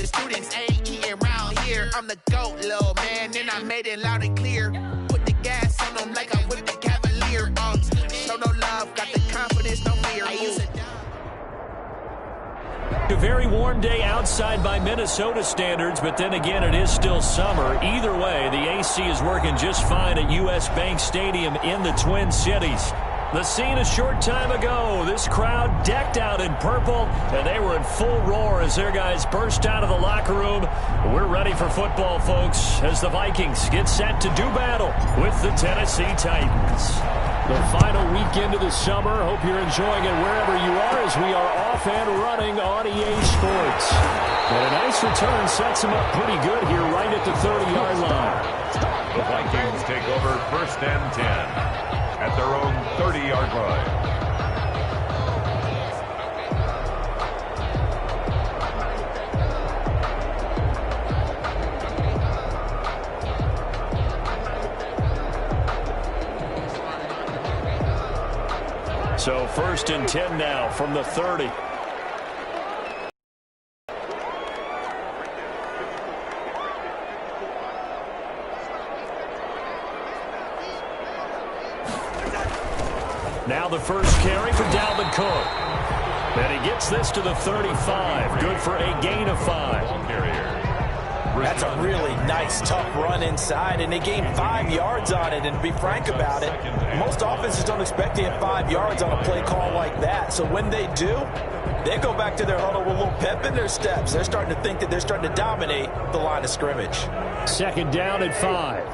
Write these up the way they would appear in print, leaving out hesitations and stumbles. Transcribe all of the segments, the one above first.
the students ain't eating round here. I'm the GOAT, little man, and I made it loud and clear. Put the gas on them like I'm with the Cavalier. Show no love, got the confidence, no fear. A very warm day outside by Minnesota standards, but then again, it is still summer. Either way, the AC is working just fine at U.S. Bank Stadium in the Twin Cities. The scene a short time ago, this crowd decked out in purple, and they were in full roar as their guys burst out of the locker room. We're ready for football, folks, as the Vikings get set to do battle with the Tennessee Titans. The final weekend of the summer. Hope you're enjoying it wherever you are as we are off and running on EA Sports. And a nice return sets them up pretty good here right at the 30-yard line. The Vikings take over 1st and 10 at their own 30-yard line. So 1st and 10 now from the 30. Now the first carry for Dalvin Cook. And he gets this to the 35. Good for a gain of 5. That's a really nice, tough run inside, and they gained 5 yards on it. And to be frank about it, most offenses don't expect to get 5 yards on a play call like that. So when they do, they go back to their huddle with a little pep in their steps. They're starting to think that they're starting to dominate the line of scrimmage. 2nd down and 5.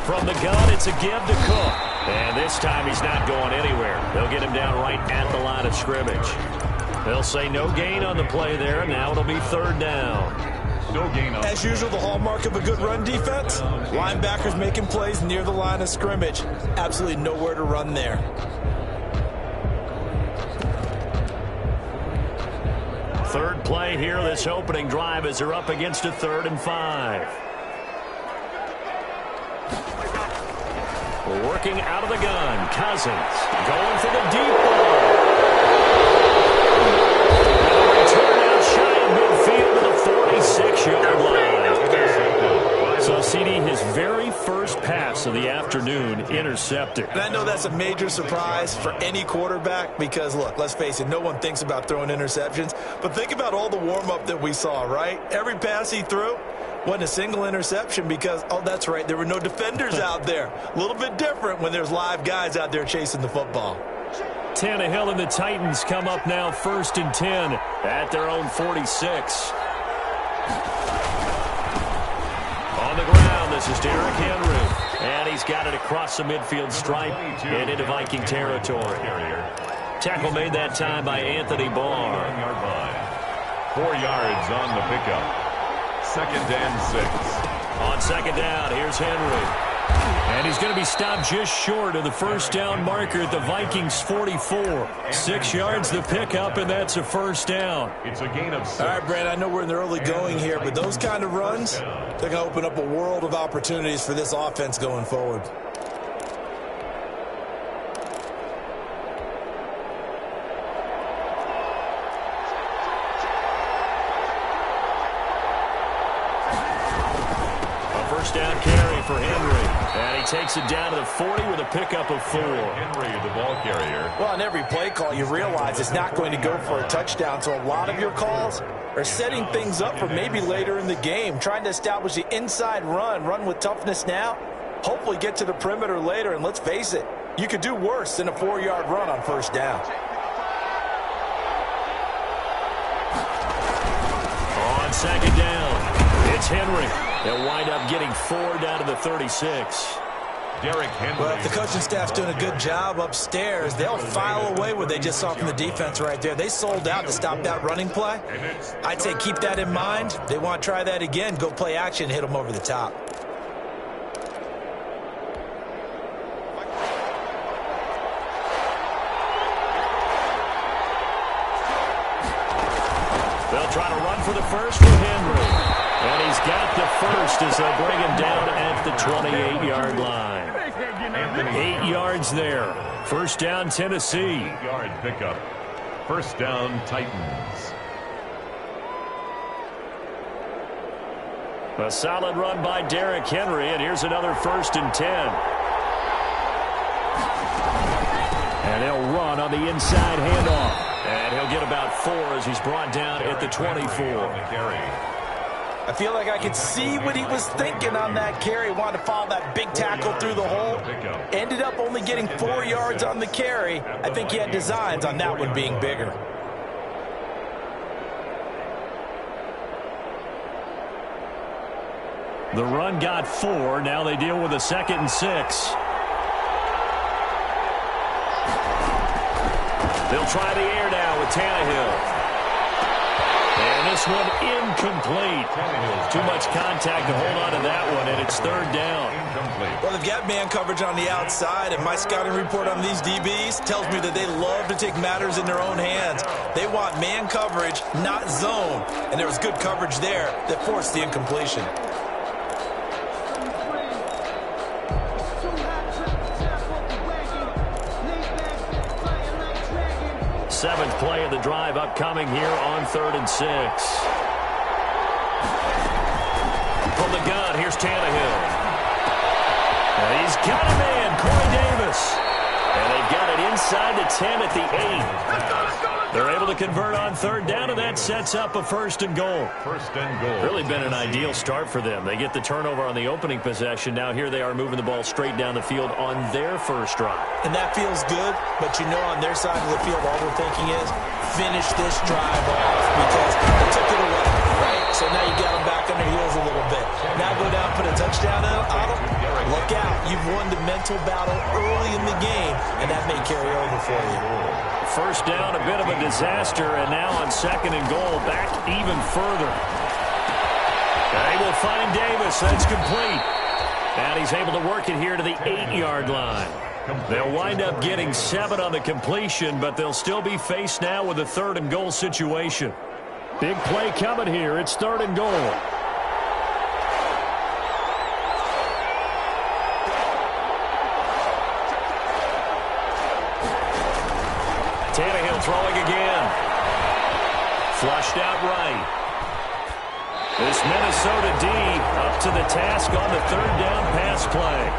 From the gun, it's a give to Cook. And this time he's not going anywhere. They'll get him down right at the line of scrimmage. They'll say no gain on the play there. Now it'll be 3rd down. No gain on. As usual, the hallmark of a good run defense, linebackers making plays near the line of scrimmage. Absolutely nowhere to run there. Third play here, this opening drive as they're up against a 3rd and 5. Working out of the gun, Cousins going for the deep ball. Return out shy of midfield to the 46-yard line. So, CD, his very first pass of the afternoon intercepted. And I know that's a major surprise for any quarterback because, look, let's face it, no one thinks about throwing interceptions. But think about all the warm-up that we saw, right? Every pass he threw wasn't a single interception because, oh, that's right, there were no defenders out there. A little bit different when there's live guys out there chasing the football. Tannehill and the Titans come up now 1st and 10 at their own 46. On the ground, this is Derrick Henry. And he's got it across the midfield stripe and into Viking territory. Tackle made that time by Anthony Barr. 4 yards on the pickup. 2nd and 6. On 2nd down, here's Henry. And he's going to be stopped just short of the 1st down marker at the Vikings 44. 6 yards the pickup, and that's a 1st down. It's a gain of 6. All right, Brad, I know we're in the early going here, but those kind of runs, they're going to open up a world of opportunities for this offense going forward. Down carry for Henry. And he takes it down to the 40 with a pickup of 4. Henry, the ball carrier. Well, on every play call, you realize it's not going to go for a touchdown. So a lot of your calls are setting things up for maybe later in the game, trying to establish the inside run with toughness now, hopefully get to the perimeter later. And let's face it, you could do worse than a 4-yard run on 1st down. On 2nd down, it's Henry. They'll wind up getting 4 down to the 36. Derrick Henry. Well, if the coaching staff's doing a good job upstairs, they'll file away what they just saw from the defense right there. They sold out to stop that running play. I'd say keep that in mind. They want to try that again. Go play action, hit them over the top. They'll try to run for the first for Henry. And he's got the first as they'll bring him down at the 28-yard line. 8 yards there. 1st down, Tennessee. 8-yard pickup. first down, Titans. A solid run by Derrick Henry, and here's another 1st and 10. And they'll run on the inside handoff. And he'll get about 4 as he's brought down at the 24. I feel like I could see what he was thinking on that carry. Wanted to follow that big tackle through the hole. Ended up only getting 4 yards on the carry. I think he had designs on that one being bigger. The run got 4. Now they deal with a 2nd and 6. They'll try the air now with Tannehill. And this one incomplete. Too much contact to hold on to that one, and it's 3rd down. Well, they've got man coverage on the outside, and my scouting report on these DBs tells me that they love to take matters in their own hands. They want man coverage, not zone. And there was good coverage there that forced the incompletion. Seventh play of the drive upcoming here on 3rd and 6. From the gun, here's Tannehill. And he's got a man, Corey Davis. And they've got it inside the 10 at the 8. They're able to convert on 3rd down, and that sets up a 1st and goal. 1st and goal. Really been an ideal start for them. They get the turnover on the opening possession. Now here they are moving the ball straight down the field on their first drive. And that feels good, but you know on their side of the field all they're thinking is finish this drive off because they took it away, right? So now you got them back on their heels a little bit. Now go down, put a touchdown on them. Look out. You've won the mental battle early in the game, and that may carry over for you. First down, a bit of a disaster, and now on 2nd and goal, back even further. They will find Davis. That's complete. And he's able to work it here to the 8-yard line. They'll wind up getting 7 on the completion, but they'll still be faced now with a 3rd and goal situation. Big play coming here. It's 3rd and goal. Tannehill throwing again. Flushed out right. This Minnesota D up to the task on the 3rd down pass play.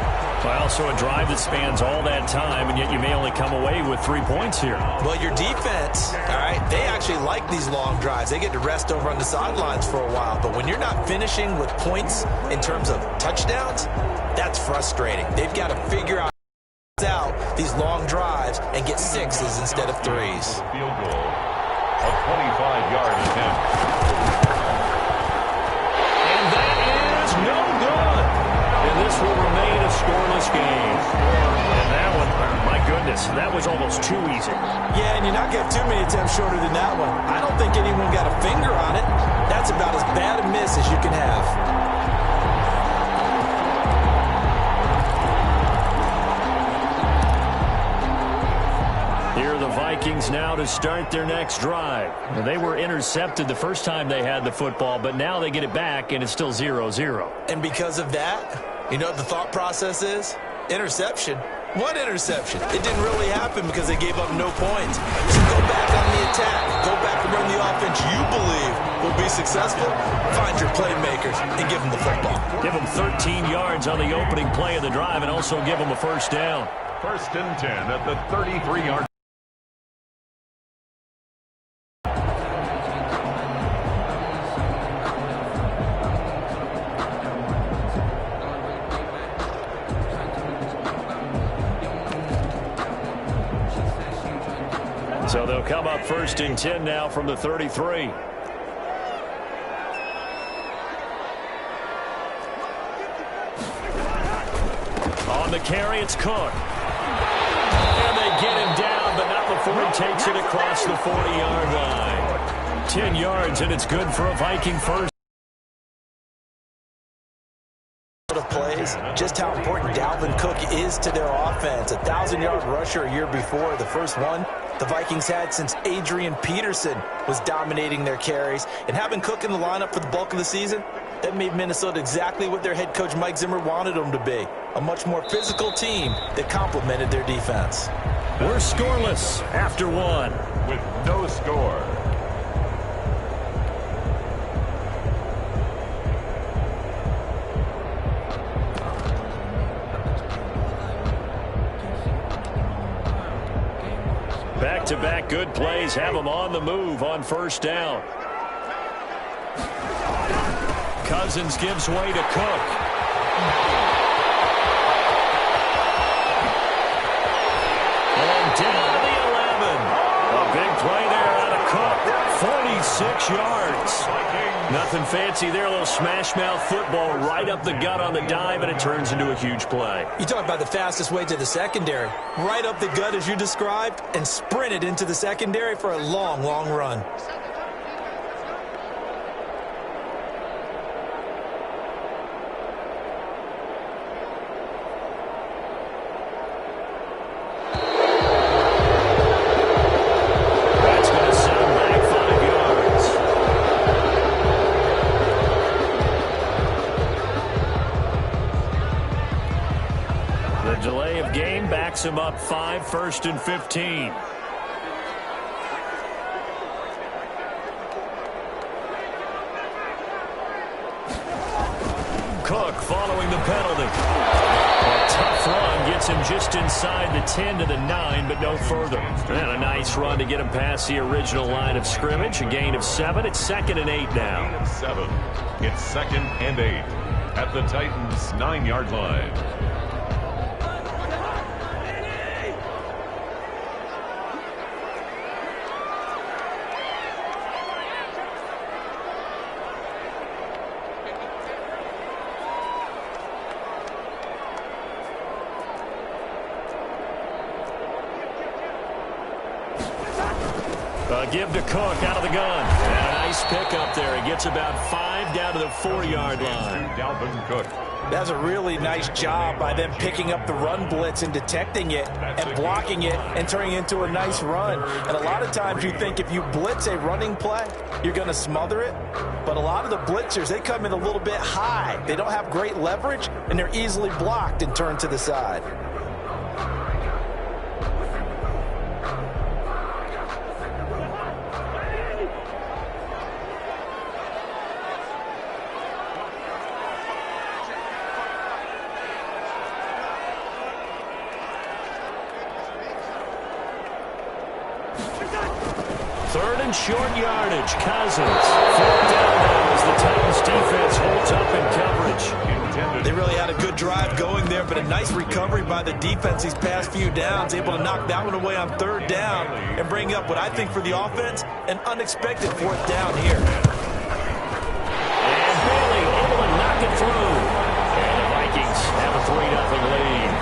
Well, so a drive that spans all that time, and yet you may only come away with 3 points here. Well, your defense, all right, they actually like these long drives. They get to rest over on the sidelines for a while. But when you're not finishing with points in terms of touchdowns, that's frustrating. They've got to figure out these long drives and get 6s instead of 3s. Field goal, a 25-yard attempt. And that is no good. And this will remain a scoreless game. And that one, my goodness, that was almost too easy. Yeah, and you're not going to have too many attempts shorter than that one. I don't think anyone got a finger on it. That's about as bad a miss as you can have. Vikings now to start their next drive. They were intercepted the first time they had the football, but now they get it back, and it's still 0-0. And because of that, you know what the thought process is? Interception. What interception? It didn't really happen because they gave up no points. So go back on the attack. Go back and run the offense you believe will be successful. Find your playmakers and give them the football. Give them 13 yards on the opening play of the drive and also give them a 1st down. 1st and 10 at the 33-yard. So they'll come up 1st and 10 now from the 33. On the carry, it's Cook. And they get him down, but not before he takes it across the 40-yard line. 10 yards, and it's good for a Viking first. Plays, just how important Dalvin Cook is to their offense. A 1,000-yard rusher a year before, the first one the Vikings had since Adrian Peterson was dominating their carries. And having Cook in the lineup for the bulk of the season, that made Minnesota exactly what their head coach Mike Zimmer wanted them to be. A much more physical team that complemented their defense. We're scoreless after one. With no score. Back-to-back good plays have them on the move on first down. Cousins gives way to Cook. And down to the 11. A big play there out of Cook. 46 yards. Nothing fancy there. A little smash-mouth football right up the gut on the dive, and it turns into a huge play. You talk about the fastest way to the secondary. Right up the gut, as you described, and sprinted into the secondary for a long, long run. Him up 5, 1st and 15. Cook following the penalty. A tough run gets him just inside the 10 to the 9, but no further. And a nice run to get him past the original line of scrimmage. A gain of 7. It's 2nd and 8 now. Gain of 7. It's 2nd and 8 at the Titans' 9-yard line. Give to Cook out of the gun. And a nice pickup there. He gets about 5 down to the 4-yard line. Dalvin Cook. That's a really nice job by them picking up the run blitz and detecting it and blocking it and turning it into a nice run. And a lot of times you think if you blitz a running play, you're going to smother it. But a lot of the blitzers, they come in a little bit high. They don't have great leverage, and they're easily blocked and turned to the side. Short yardage. Cousins. 4th down now as the Titans defense holds up in coverage. They really had a good drive going there, but a nice recovery by the defense these past few downs, able to knock that one away on 3rd down and bring up what I think for the offense, an unexpected 4th down here. And Bailey able to knock it through. And the Vikings have a 3-0 lead.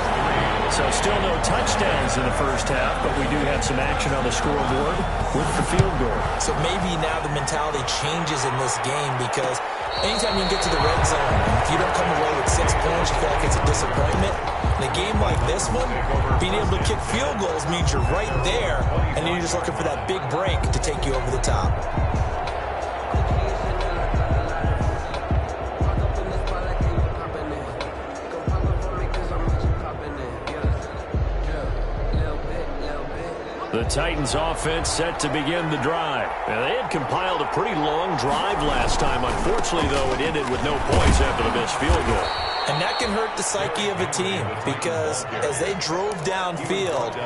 So still no touchdowns in the first half, but we do have some action on the scoreboard with the field goal. So maybe now the mentality changes in this game, because anytime you can get to the red zone, if you don't come away with 6 points, you feel like it's a disappointment. In a game like this one, being able to kick field goals means you're right there, and then you're just looking for that big break to take you over the top. The Titans offense set to begin the drive. Now, they had compiled a pretty long drive last time. Unfortunately, though, it ended with no points after the missed field goal. And that can hurt the psyche of a team, because as they drove downfield,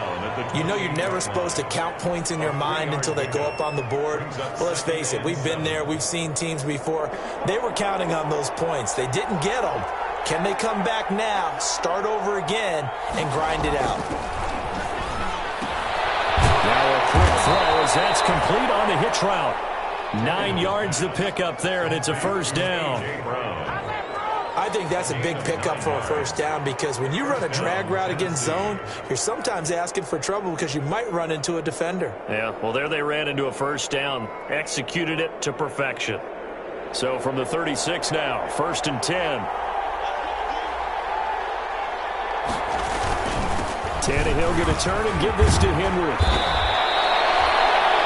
you know you're never supposed to count points in your mind until they go up on the board. Well, let's face it, we've been there. We've seen teams before. They were counting on those points. They didn't get them. Can they come back now, start over again, and grind it out? Now a quick throw as that's complete on the hitch route. 9 yards the pickup there, and it's a 1st down. I think that's a big pickup for a 1st down, because when you run a drag route against zone, you're sometimes asking for trouble because you might run into a defender. Yeah, well, there they ran into a 1st down, executed it to perfection. So from the 36 now, 1st and 10. Tannehill going to turn and give this to Henry.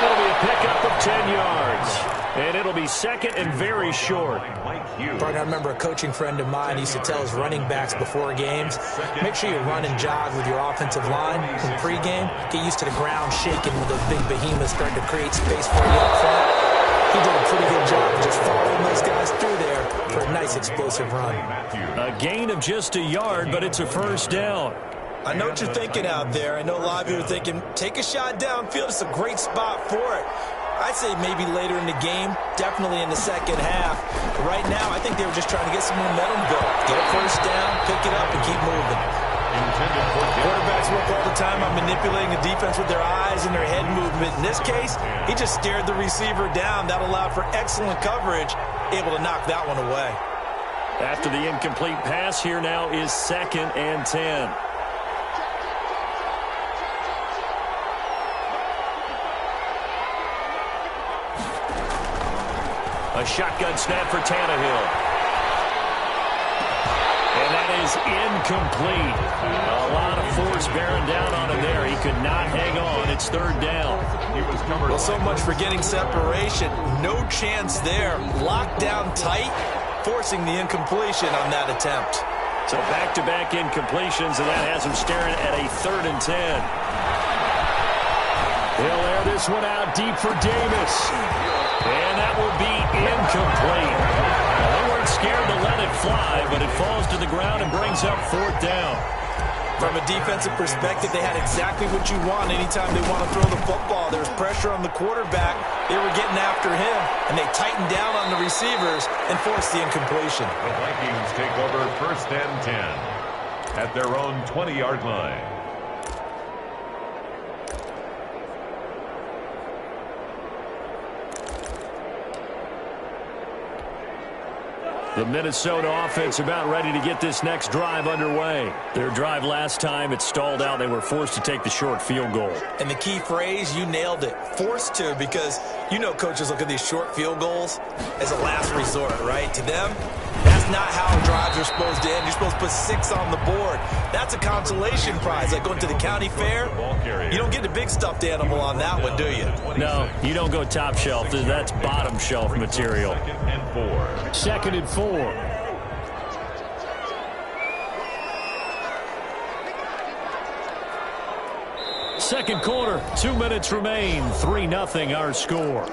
That'll be a pickup of 10 yards. And it'll be second and very short. Bart, I remember a coaching friend of mine used to tell his running backs before games, make sure you run and jog with your offensive line in pregame. Get used to the ground shaking with those big behemoths starting to create space for you up front. He did a pretty good job of just following those guys through there for a nice explosive run. A gain of just a yard, but it's a first down. I know what you're thinking out there. I know a lot of you are thinking, take a shot downfield. It's a great spot for it. I'd say maybe later in the game, definitely in the second half. But right now, I think they were just trying to get some momentum going. Get a first down, pick it up, and keep moving. Quarterbacks work all the time on manipulating the defense with their eyes and their head movement. In this case, he just stared the receiver down. That allowed for excellent coverage, able to knock that one away. After the incomplete pass, here now is 2nd and 10. A shotgun snap for Tannehill. And that is incomplete. A lot of force bearing down on him there. He could not hang on. It's 3rd down. Well, so much for getting separation. No chance there. Locked down tight, forcing the incompletion on that attempt. So back-to-back incompletions, and that has him staring at a 3rd and 10. He'll air this one out deep for Davis. And that will be incomplete. Well, they weren't scared to let it fly, but it falls to the ground and brings up 4th down. From a defensive perspective, they had exactly what you want anytime they want to throw the football. There's pressure on the quarterback. They were getting after him, and they tightened down on the receivers and forced the incompletion. The Vikings take over 1st and 10 at their own 20-yard line. The Minnesota offense about ready to get this next drive underway. Their drive last time, it stalled out. They were forced to take the short field goal. And the key phrase, you nailed it. Forced to, because you know coaches look at these short field goals as a last resort, right? To them, that's not how drives are supposed to end. You're supposed to put 6 on the board. That's a consolation prize. Like going to the county fair, you don't get the big stuffed animal on that one, do you? No, you don't go top shelf. That's bottom shelf material. 2nd and 4. Second quarter, 2 minutes remain. 3-0 our score.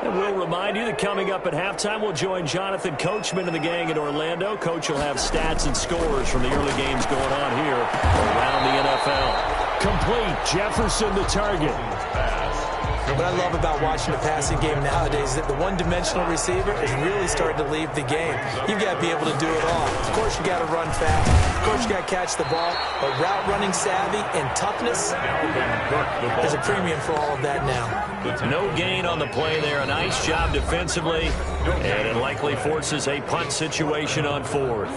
And we'll remind you that coming up at halftime, we'll join Jonathan Coachman and the gang in Orlando. Coach will have stats and scores from the early games going on here around the NFL. Complete. Jefferson the target. What I love about watching the passing game nowadays is that the one-dimensional receiver is really starting to leave the game. You've got to be able to do it all. Of course, you got to run fast. Of course, you got to catch the ball. But route running savvy and toughness is a premium for all of that now. No gain on the play there. A nice job defensively. And it likely forces a punt situation on 4th.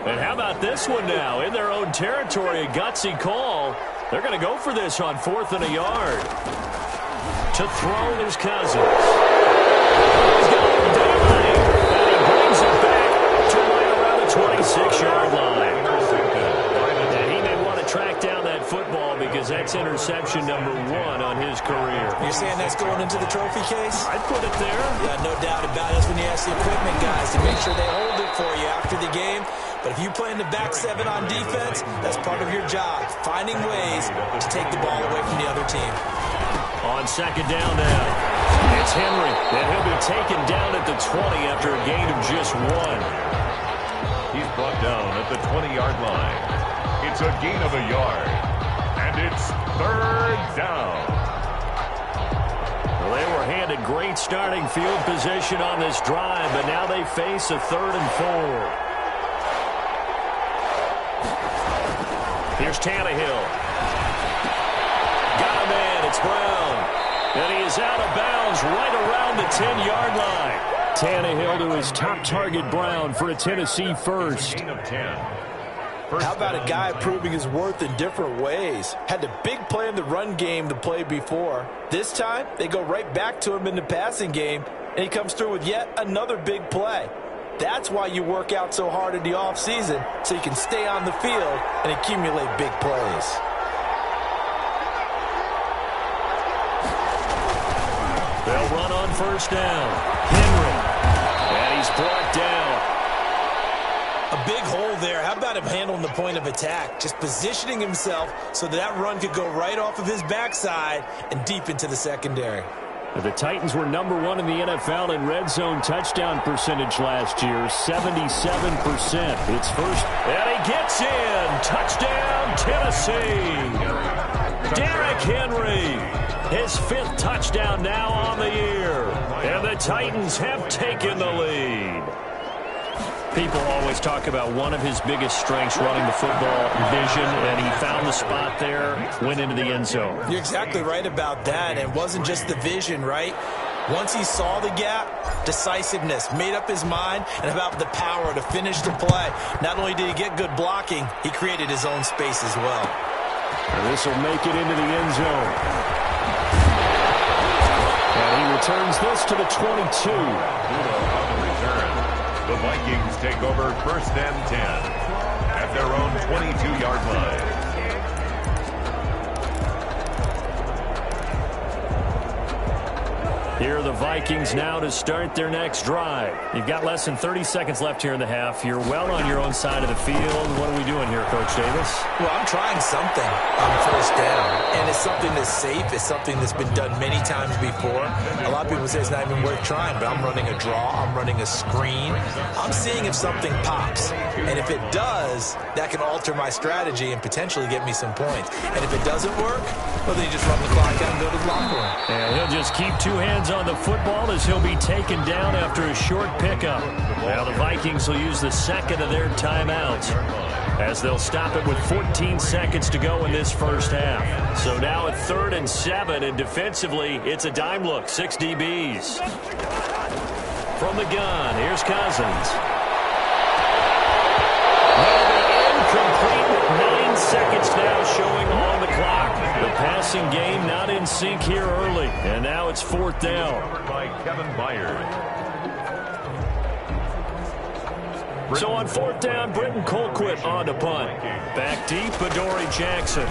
And how about this one now? In their own territory, a gutsy call. They're going to go for this on 4th and a yard. To throw, there's Cousins. He's got it down, and he brings it back to right around the 26-yard line. And he may want to track down that football because that's interception number 1 on his career. You're saying that's going into the trophy case? I'd put it there. Yeah, no doubt about it. That's when you ask the equipment guys to make sure they hold it for you after the game. But if you play in the back 7 on defense, that's part of your job, finding ways to take the ball away from the other team. On 2nd down now, it's Henry, and he'll be taken down at the 20 after a gain of just 1. He's brought down at the 20-yard line. It's a gain of a yard, and it's 3rd down. Well, they were handed great starting field position on this drive, but now they face a 3rd and 4. Here's Tannehill. Got a man. It's Brown. And he is out of bounds right around the 10-yard line. Tannehill to his top target, Brown, for a Tennessee first. How about a guy proving his worth in different ways? Had the big play in the run game to play before. This time, they go right back to him in the passing game, and he comes through with yet another big play. That's why you work out so hard in the offseason, so you can stay on the field and accumulate big plays. They'll run on first down. Henry. And he's brought down. A big hole there. How about him handling the point of attack? Just positioning himself so that run could go right off of his backside and deep into the secondary. The Titans were number 1 in the NFL in red zone touchdown percentage last year, 77%. It's first, and he gets in. Touchdown, Tennessee. Derrick Henry, his 5th touchdown now on the year. And the Titans have taken the lead. People always talk about one of his biggest strengths running the football, vision, and he found the spot there, went into the end zone. You're exactly right about that. It wasn't just the vision, right? Once he saw the gap, decisiveness, made up his mind, and about the power to finish the play. Not only did he get good blocking, he created his own space as well. And this will make it into the end zone. And he returns this to the 22. The Vikings take over first and 10 at their own 22-yard line. Here are the Vikings now to start their next drive. You've got less than 30 seconds left here in the half. You're well on your own side of the field. What are we doing here, Coach Davis? Well, I'm trying something on first down, and it's something that's safe. It's something that's been done many times before. A lot of people say it's not even worth trying, but I'm running a draw. I'm running a screen. I'm seeing if something pops, and if it does, that can alter my strategy and potentially get me some points. And if it doesn't work, well, then you just run the clock out and go to the locker room. And he'll just keep 2 hands on the football as he'll be taken down after a short pickup. Now the Vikings will use the second of their timeouts as they'll stop it with 14 seconds to go in this first half. So now at 3rd and 7, and defensively, it's a dime look, 6 DBs. From the gun, here's Cousins. Well, the incomplete with 9 seconds now showing on the clock. The passing game not in sync here early, and now it's 4th down. By Kevin Byard. So on 4th down, Britton Colquitt on to punt. Back deep, Adoree Jackson.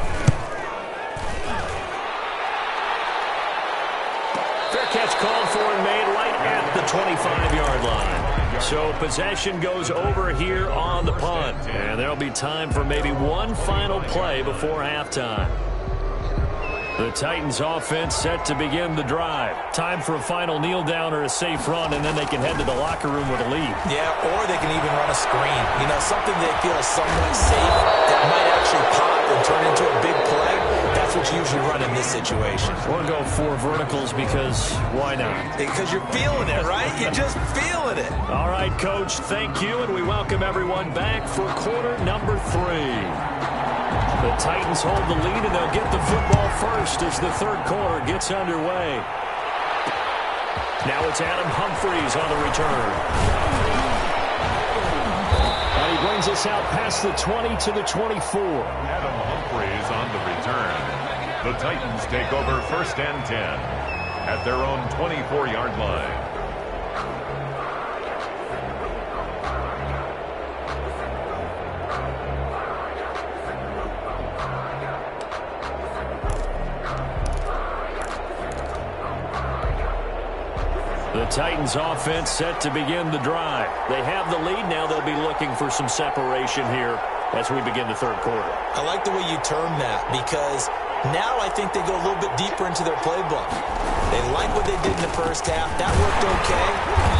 Fair catch called for and made right at the 25-yard line. So possession goes over here on the punt. And there'll be time for maybe one final play before halftime. The Titans offense set to begin the drive. Time for a final kneel down or a safe run, and then they can head to the locker room with a lead. Yeah, or they can even run a screen. You know, something they feel is somewhat safe that might actually pop and turn into a big play. That's what you usually run in this situation. Or go 4 verticals because why not? Because you're feeling it, right? You're just feeling it. All right, Coach, thank you, and we welcome everyone back for quarter number 3. The Titans hold the lead, and they'll get the football first as the 3rd quarter gets underway. Now it's Adam Humphries on the return. And he brings us out past the 20 to the 24. Adam Humphries on the return. The Titans take over first and 10 at their own 24-yard line. The Titans offense set to begin the drive. They have the lead. Now they'll be looking for some separation here as we begin the 3rd quarter. I like the way you term that because now I think they go a little bit deeper into their playbook. They like what they did in the first half. That worked okay.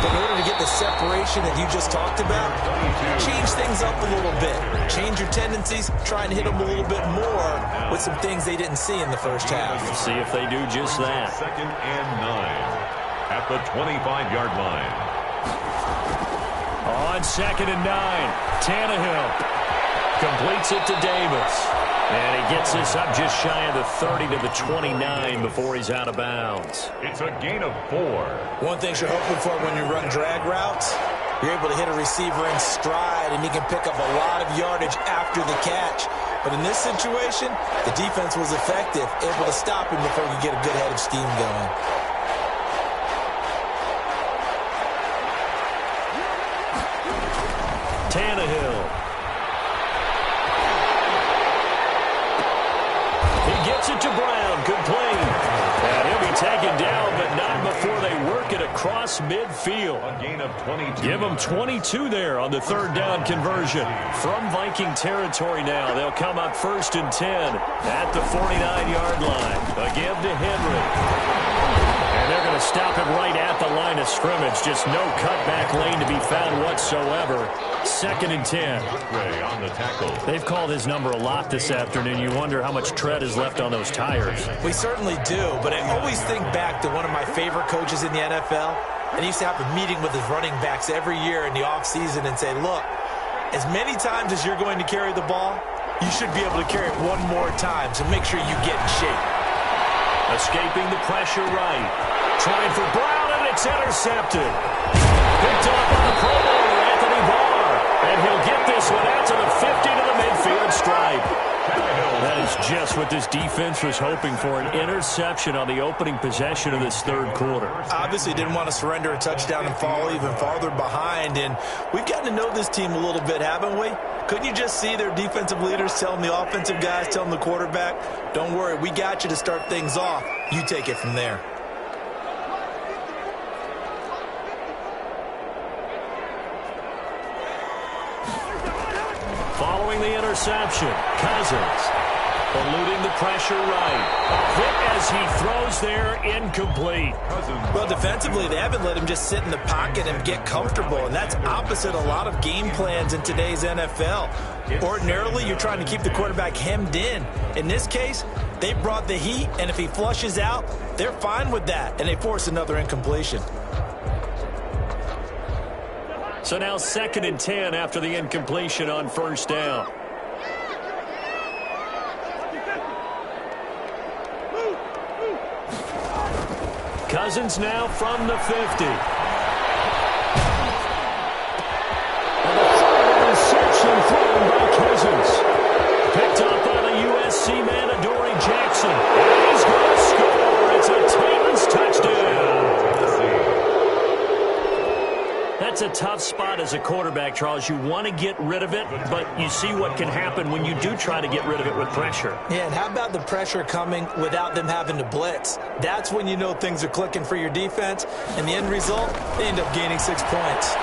But in order to get the separation that you just talked about, change things up a little bit. Change your tendencies. Try and hit them a little bit more with some things they didn't see in the first half. See if they do just that. 2nd and 9. At the 25-yard line. On 2nd and 9, Tannehill completes it to Davis. And he gets this up just shy of the 30 to the 29 before he's out of bounds. It's a gain of 4. One thing you're hoping for when you run drag routes, you're able to hit a receiver in stride, and he can pick up a lot of yardage after the catch. But in this situation, the defense was effective, able to stop him before he could get a good head of steam going. Tannehill. He gets it to Brown. Good play. And he'll be taken down, but not before midfield. A gain of 22. Give them 22 there on the third down conversion. From Viking territory now, they'll come up 1st and 10 at the 49-yard line. A give to Henry. And they're going to stop him right at the line of scrimmage. Just no cutback lane to be found whatsoever. 2nd and 10. On the tackle. They've called his number a lot this afternoon. You wonder how much tread is left on those tires. We certainly do, but I always think back to one of my favorite coaches in the NFL. And he used to have a meeting with his running backs every year in the offseason and say, look, as many times as you're going to carry the ball, you should be able to carry it one more time, so make sure you get in shape. Escaping the pressure right. Trying for Brown, and it's intercepted. Picked up on the Pro Bowler, Anthony Barr. And he'll get this one out to the 50 to the midfield stripe. That is just what this defense was hoping for, an interception on the opening possession of this third quarter. Obviously didn't want to surrender a touchdown and fall even farther behind, and we've gotten to know this team a little bit, haven't we? Couldn't you just see their defensive leaders telling the offensive guys, telling the quarterback, don't worry, we got you to start things off. You take it from there. Following the interception, Cousins eluding the pressure right. Quick as he throws there, incomplete. Well, defensively, they haven't let him just sit in the pocket and get comfortable, and that's opposite a lot of game plans in today's NFL. Ordinarily, you're trying to keep the quarterback hemmed in. In this case, they brought the heat, and if he flushes out, they're fine with that, and they force another incompletion. So now 2nd and 10 after the incompletion on 1st down. Cousins now from the 50. And the final interception thrown by Cousins. Picked up by the USC man, Adoree Jackson. And he's going to score. It's a Titans touchdown. That's a tough spot as a quarterback, Charles. You want to get rid of it, but you see what can happen when you do try to get rid of it with pressure. Yeah, and how about the pressure coming without them having to blitz? That's when you know things are clicking for your defense, and the end result, they end up gaining 6 points.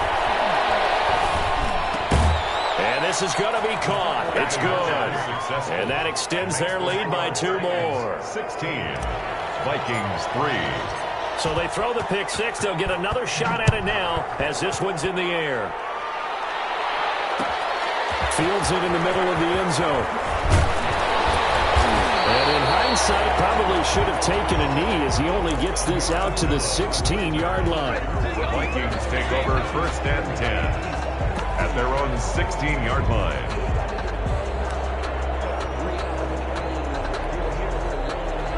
And this is going to be caught. It's good. And that extends their lead by 2 more. 16. Vikings 3. So they throw the pick six. They'll get another shot at it now as this one's in the air. Fields it in the middle of the end zone. And in hindsight, probably should have taken a knee as he only gets this out to the 16-yard line. The Vikings take over 1st and 10 at their own 16-yard line.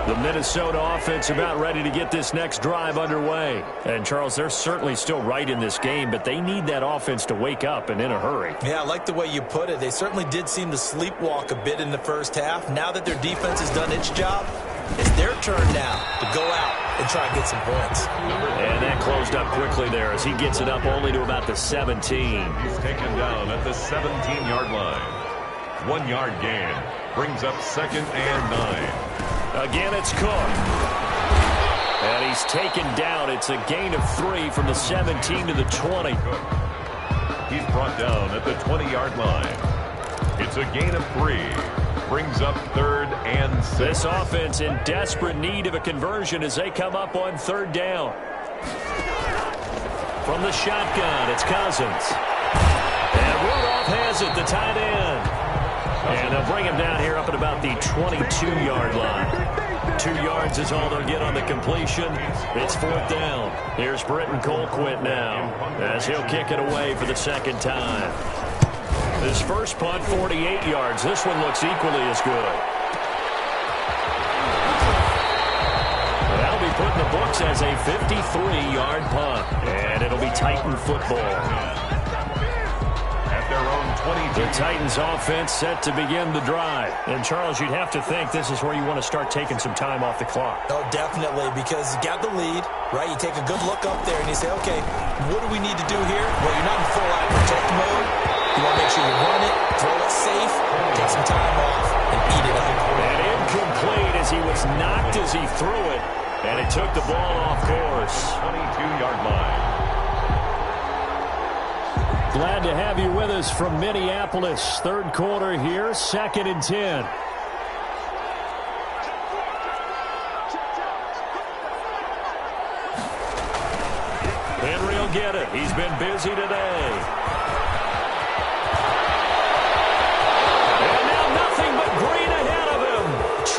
The Minnesota offense about ready to get this next drive underway. And, Charles, they're certainly still right in this game, but they need that offense to wake up and in a hurry. Yeah, I like the way you put it. They certainly did seem to sleepwalk a bit in the first half. Now that their defense has done its job, it's their turn now to go out and try and get some points. And that closed up quickly there as he gets it up only to about the 17. He's taken down at the 17-yard line. 1 yard gain brings up 2nd and 9. Again, it's Cook. And he's taken down. It's a gain of 3 from the 17 to the 20. He's brought down at the 20-yard line. It's a gain of 3. Brings up 3rd and 6. This offense in desperate need of a conversion as they come up on 3rd down. From the shotgun, it's Cousins. And Rudolph has it, the tight end. And they'll bring him down here up at about the 22-yard line. 2 yards is all they'll get on the completion. It's 4th down. Here's Britton Colquitt now as he'll kick it away for the 2nd time. His first punt, 48 yards. This one looks equally as good. That'll be put in the books as a 53-yard punt. And it'll be Titan football. Their own 22. The Titans offense set to begin the drive. And, Charles, you'd have to think this is where you want to start taking some time off the clock. Oh, definitely, because you got the lead, right? You take a good look up there and you say, okay, what do we need to do here? Well, you're not in full-out protect mode. You want to make sure you run it, throw it safe, take some time off, and eat it up. And incomplete as he was knocked as he threw it. And it took the ball off course. 22-yard line. Glad to have you with us from Minneapolis. Third quarter here, 2nd and 10. Henry will get it. He's been busy today. And now nothing but green ahead of him.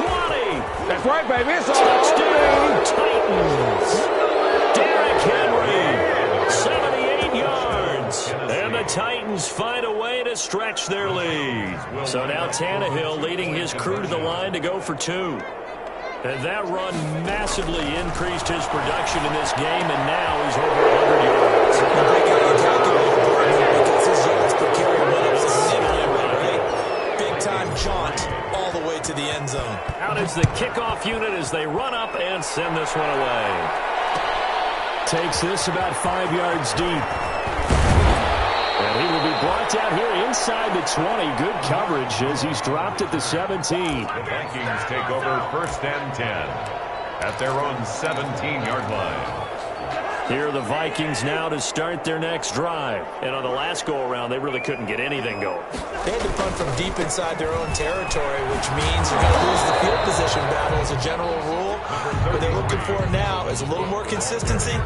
20. That's right, baby. It's all Touchdown, Titans. Derrick Henry, 78 yards. And the Titans find a way to stretch their lead. So now Tannehill leading his crew to the line to go for 2. And that run massively increased his production in this game, and now he's over 100 yards. Break out your calculator, because his yards per carry went up significantly. Big-time jaunt all the way to the end zone. Out is the kickoff unit as they run up and send this one away. Takes this about 5 yards deep. And he will be brought down here inside the 20. Good coverage as he's dropped at the 17. The Vikings take over 1st and 10 at their own 17-yard line. Here are the Vikings now to start their next drive. And on the last go-around, they really couldn't get anything going. They had to punt from deep inside their own territory, which means you're going to lose the field position battle as a general rule. What they're looking for now is a little more consistency,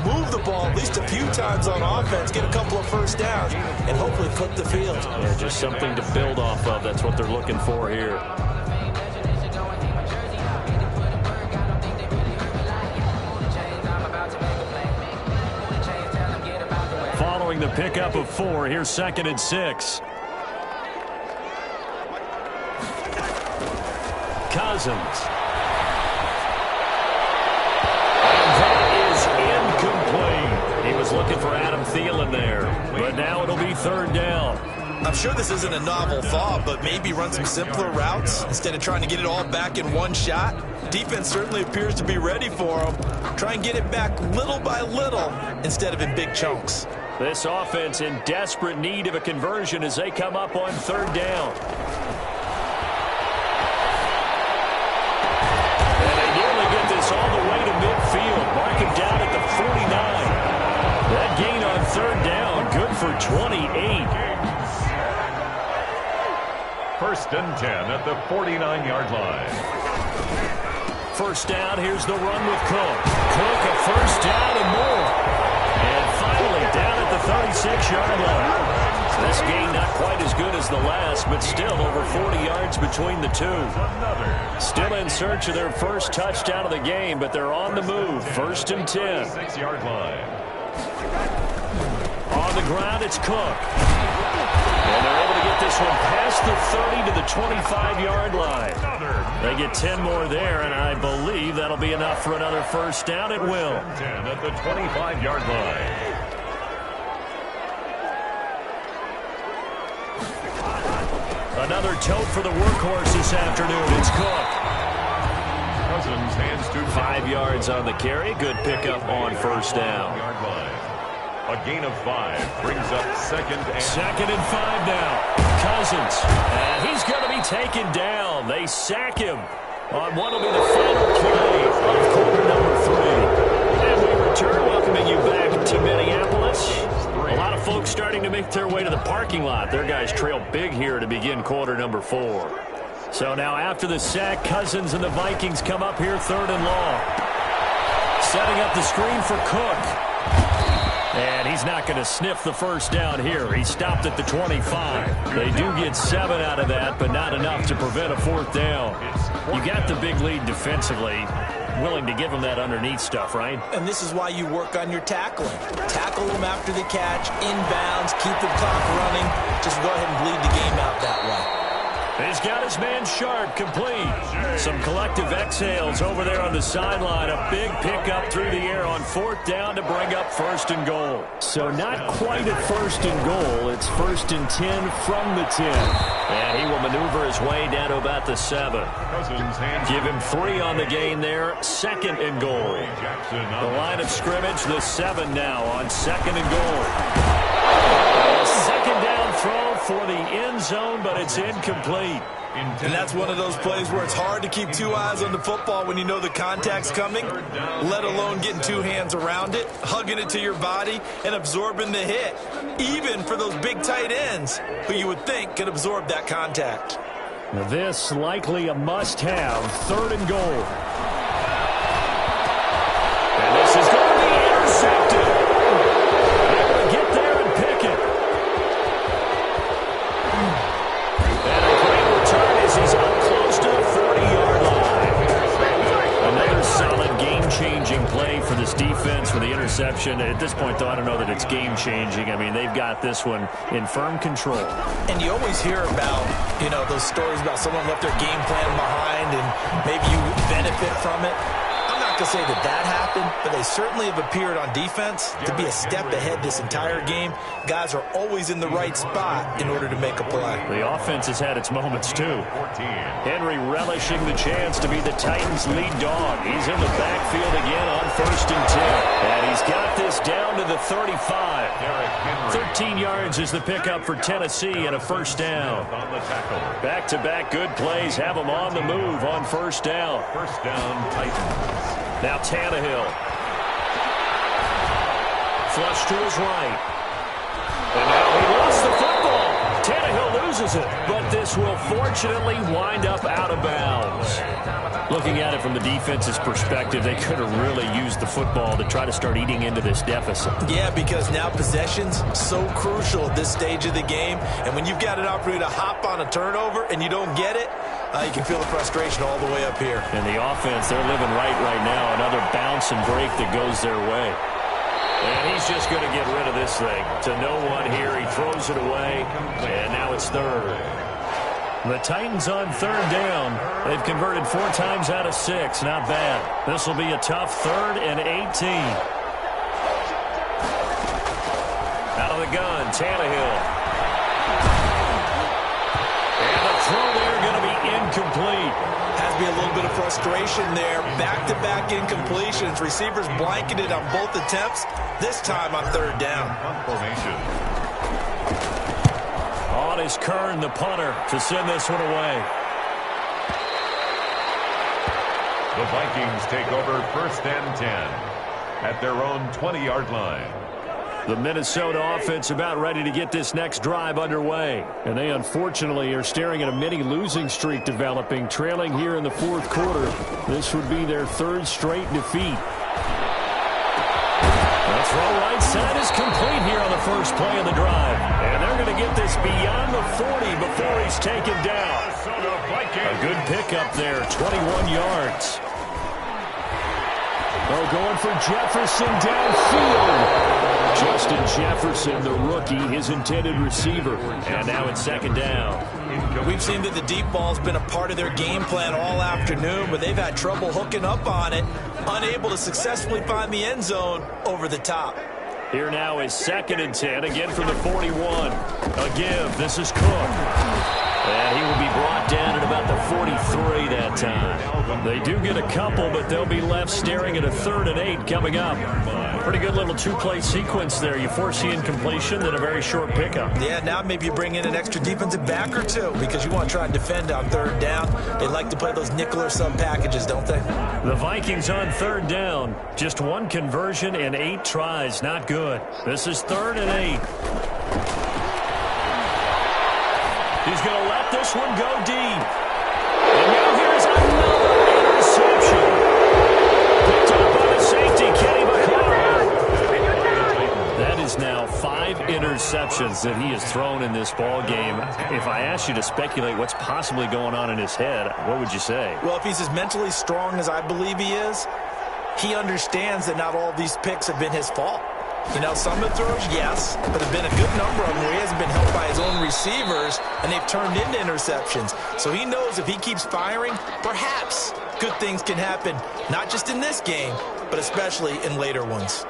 move the ball at least a few times on offense, get a couple of first downs, and hopefully flip the field. Yeah, just something to build off of. That's what they're looking for here. Following the pickup of 4, here's 2nd and 6. Cousins. And that is incomplete. He was looking for Adam Thielen there, but now it'll be 3rd down. I'm sure this isn't a novel thought, but maybe run some simpler routes instead of trying to get it all back in one shot. Defense certainly appears to be ready for them. Try and get it back little by little instead of in big chunks. This offense in desperate need of a conversion as they come up on 3rd down. And they nearly get this all the way to midfield. Mark him down at the 49. That gain on 3rd down, good for 28. 1st and 10 at the 49-yard line. 1st down, here's the run with Cook. Cook, a 1st down and more. And finally down at the 36-yard line. This gain not quite as good as the last, but still over 40 yards between the two. Still in search of their first touchdown of the game, but they're on the move. 1st and 10. 6-yard line. On the ground, it's Cook. And they're able to get this one past the 30 to the 25-yard line. They get 10 more there, and I believe that'll be enough for another 1st down. It will. 10 at the 25-yard line. Another tote for the workhorse this afternoon. It's Cook. Cousins hands to 5 yards on the carry. Good pickup on 1st down. Yard line. A gain of 5 brings up 2nd and 2nd and 5 now. Cousins. And he's going to be taken down. They sack him on what will be the final play of quarter number 3. And we return, welcoming you back to Minneapolis. A lot of folks starting to make their way to the parking lot. Their guys trail big here to begin quarter number 4. So now after the sack, Cousins and the Vikings come up here 3rd and long. Setting up the screen for Cook. And he's not going to sniff the 1st down here. He stopped at the 25. They do get 7 out of that, but not enough to prevent a 4th down. You got the big lead defensively. Willing to give them that underneath stuff, right? And this is why you work on your tackling. Tackle them after the catch, inbounds, keep the clock running. Just go ahead and bleed the game out that way. He's got his man Sharp complete. Some collective exhales over there on the sideline. A big pickup through the air on 4th down to bring up 1st and goal. So not quite at 1st and goal. It's 1st and 10 from the 10. And he will maneuver his way down to about the 7. Give him 3 on the gain there. 2nd and goal. The line of scrimmage, the 7 now on 2nd and goal. 2nd down throw for the end zone, but it's incomplete. And that's one of those plays where it's hard to keep two eyes on the football when you know the contact's coming, let alone getting two hands around it, hugging it to your body, and absorbing the hit, even for those big tight ends who you would think could absorb that contact. Now this likely a must-have, 3rd and goal. And this is going to be intercepted. Able to get there and pick it. And a great return as he's up close to the 40-yard line. Another solid game-changing play for this defense for the interception. At this point, though, I don't know that it's game-changing. I mean, they've got this one in firm control. And you always hear about, you know, those stories about someone left their game plan behind and maybe you benefit from it. I'm not going to say that that happened, but they certainly have appeared on defense to be a step ahead this entire game. Guys are always in the right spot in order to make a play. The offense has had its moments, too. Henry relishing the chance to be the Titans' lead dog. He's in the backfield again on 1st and 10. And he's got this down to the 35. 13 yards is the pickup for Tennessee and a 1st down. Back-to-back good plays have them on the move on 1st down. 1st down, Titans. Now Tannehill. Flush to his right. And now he lost the football. Tannehill loses it, but this will fortunately wind up out of bounds. Looking at it from the defense's perspective, they could have really used the football to try to start eating into this deficit. Yeah, because now possession's so crucial at this stage of the game, and when you've got an opportunity to hop on a turnover and you don't get it, you can feel the frustration all the way up here. And the offense, they're living right now. Another bounce and break that goes their way. And he's just going to get rid of this thing. To no one here. He throws it away. And now it's 3rd. The Titans on 3rd down. They've converted 4 times out of 6. Not bad. This will be a tough 3rd and 18. Out of the gun, Tannehill. And the throw there going to be incomplete. Has to be a little bit of frustration there. Back-to-back incompletions. Receivers blanketed on both attempts. This time on 3rd down. Formation. On is Kern, the punter, to send this one away. The Vikings take over 1st and 10 at their own 20-yard line. The Minnesota offense about ready to get this next drive underway. And they unfortunately are staring at a mini losing streak developing, trailing here in the 4th quarter. This would be their 3rd straight defeat. The throw right side is complete here on the first play of the drive. And they're going to get this beyond the 40 before he's taken down. A good pickup there, 21 yards. Oh, going for Jefferson downfield. Justin Jefferson, the rookie, his intended receiver. And now it's 2nd down. We've seen that the deep ball's been a part of their game plan all afternoon, but they've had trouble hooking up on it, unable to successfully find the end zone over the top. Here now is 2nd and 10, again from the 41. A give, this is Cook. And he will be brought down at about the 43 that time. They do get a couple, but they'll be left staring at a 3rd and 8 coming up. Pretty good little 2-play sequence there. You force the incompletion, then a very short pickup. Yeah, now maybe you bring in an extra defensive back or two because you want to try and defend on 3rd down. They like to play those nickel or sub packages, don't they? The Vikings on 3rd down. Just 1 conversion and 8 tries. Not good. This is 3rd and 8. He's going to let this one go deep. And now here's another interception. Picked up by the safety, Kenny McCarr. That is now 5 interceptions that he has thrown in this ball game. If I asked you to speculate what's possibly going on in his head, what would you say? Well, if he's as mentally strong as I believe he is, he understands that not all of these picks have been his fault. You know, some of the throws, yes, but there have been a good number of them where he hasn't been helped by his own receivers, and they've turned into interceptions. So he knows if he keeps firing, perhaps good things can happen, not just in this game, but especially in later ones.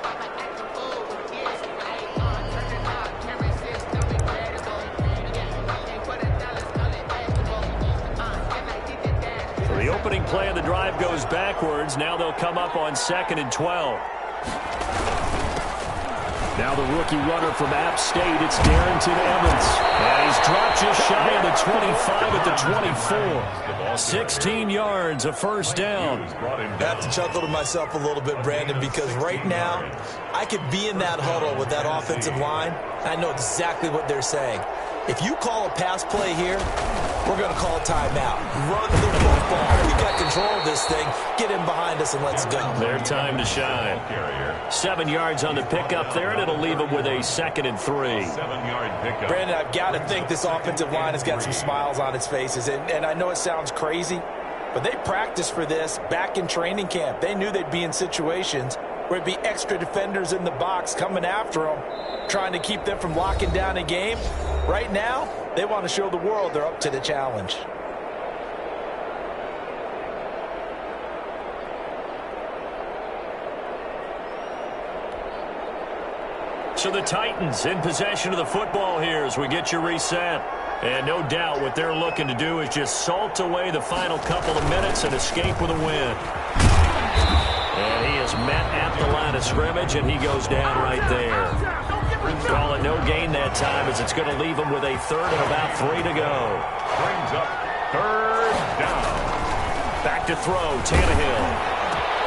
The opening play of the drive goes backwards. Now they'll come up on 2nd and 12. Now the rookie runner from App State, it's Darrington Evans. And he's dropped just shy of the 25 at the 24. 16 yards, a first down. I have to chuckle to myself a little bit, Brandon, because right now I could be in that huddle with that offensive line. I know exactly what they're saying. If you call a pass play here, we're going to call a timeout. Run the football. We've got control of this thing. Get in behind us and let's go. Their time to shine. 7 yards on the pickup there, and it'll leave them with a 2nd and 3. 7-yard pickup. Brandon, I've got to think this offensive line has got some smiles on its faces. And I know it sounds crazy, but they practiced for this back in training camp. They knew they'd be in situations where it'd be extra defenders in the box coming after them, trying to keep them from locking down a game. Right now, they want to show the world they're up to the challenge. So the Titans in possession of the football here as we get you reset. And no doubt what they're looking to do is just salt away the final couple of minutes and escape with a win. And he is met at the line of scrimmage, and he goes down right there. Call it no gain that time as it's going to leave him with a 3rd and about 3 to go. Brings up 3rd down. Back to throw, Tannehill.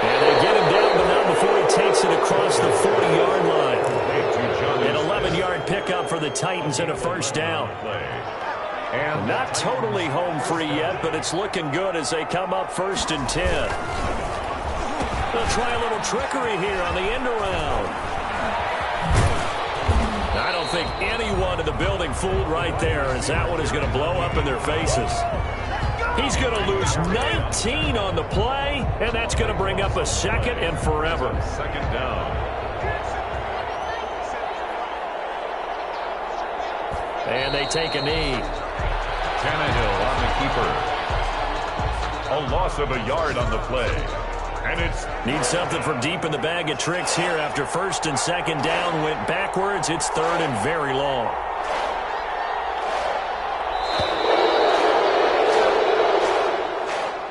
And they get him down, but not before he takes it across the 40-yard line. An 11-yard pickup for the Titans and a first down. And not totally home free yet, but it's looking good as they come up 1st and 10. They'll try a little trickery here on the end around. I don't think anyone in the building fooled right there, as that one is going to blow up in their faces. He's going to lose 19 on the play, and that's going to bring up a 2nd and forever. 2nd down. And they take a knee. Tannehill on the keeper. A loss of a yard on the play. And it's... Need something from deep in the bag of tricks here after 1st and 2nd down went backwards. It's 3rd and very long.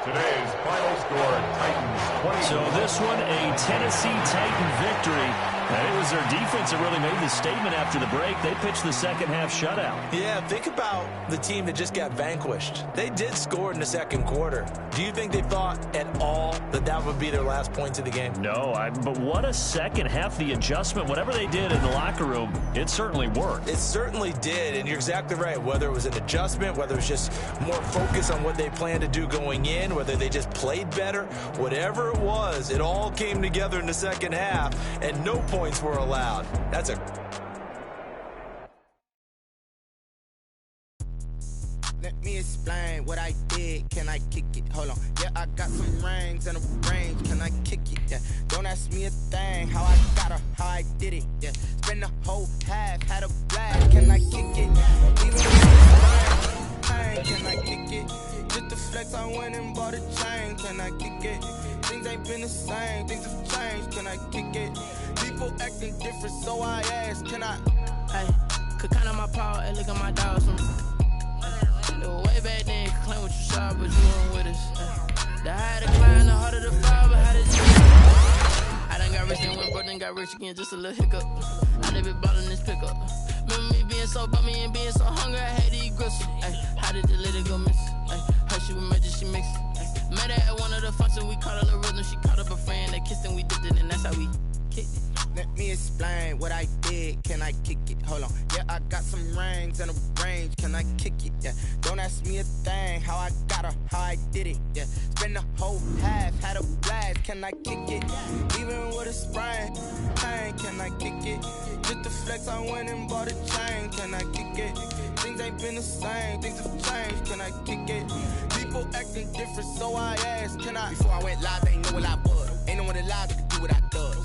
Today's final score, Titans 20. So this one, a Tennessee Titan victory. And it was their defense that really made the statement after the break. They pitched the second-half shutout. Yeah, think about the team that just got vanquished. They did score in the 2nd quarter. Do you think they thought at all that that would be their last points of the game? No, but what a second half. The adjustment, whatever they did in the locker room, it certainly worked. It certainly did, and you're exactly right. Whether it was an adjustment, whether it was just more focus on what they planned to do going in, whether they just played better, whatever it was, it all came together in the 2nd half, and no points were allowed. That's a... Let me explain what I did. Can I kick it? Hold on. Yeah, I got some rings and a range. Can I kick it? Yeah. Don't ask me a thing. How I got her, how I did it. Yeah. Spend the whole half, had a blast. Can I kick it? Even if can I kick it? Just the flex, I went and bought a chain. Can I kick it? Things ain't been the same. Things have changed. Can I kick it? People acting different, so I ask. Can I? Hey, could count on my power and look at my dogs. Way back then, you could claim what you saw, but you weren't with us. The higher the climb, the harder the fall, but how did you? I done got rich and went broke, then got rich again, just a little hiccup. I never bought in this pickup. Remember me being so bummy and being so hungry, I had to eat gristle. How did the lady go miss? Her she was magic, she mixed. Met her at one of the functions, we caught her the rhythm, she caught up a friend, they kissed and we dipped it, and that's how we kicked it. Let me explain what I did. Can I kick it? Hold on. Yeah, I got some rings and a range. Can I kick it? Yeah. Don't ask me a thing. How I got her, how I did it. Yeah. Spend the whole half, had a blast. Can I kick it? Even with a sprain, pain. Can I kick it? Just the flex, I went and bought a chain. Can I kick it? Things ain't been the same. Things have changed. Can I kick it? People acting different, so I asked. Can I? Before I went live, they ain't know what I was. Ain't no one alive that could do what I does.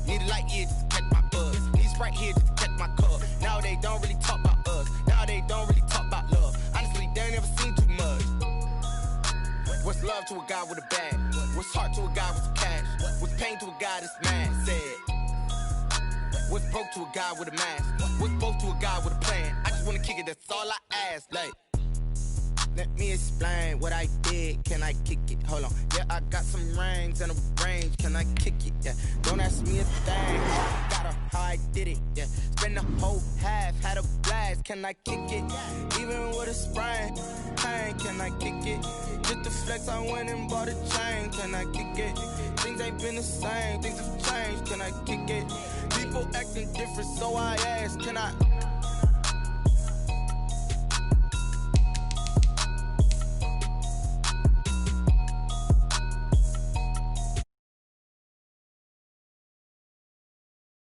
Need a light here just to catch my buzz. Need Sprite here just to catch my cup. Now they don't really talk about us. Now they don't really talk about love. Honestly, they ain't never seen too much. What's love to a guy with a bag? What's heart to a guy with some cash? What's pain to a guy that's mad? Said. What's broke to a guy with a mask? What's both to a guy with a plan? I just wanna kick it, that's all I ask. Like, Let me explain what I did. Can I kick it? Hold on. Yeah, I got some rings and a range. Can I kick it? Yeah. Don't ask me a thing. How I did it. Yeah. Spend the whole half. Had a blast. Can I kick it? Even with a sprain. Pain. Can I kick it? Just the flex. I went and bought a chain. Can I kick it? Things ain't been the same. Things have changed. Can I kick it? People acting different, so I ask. Can I?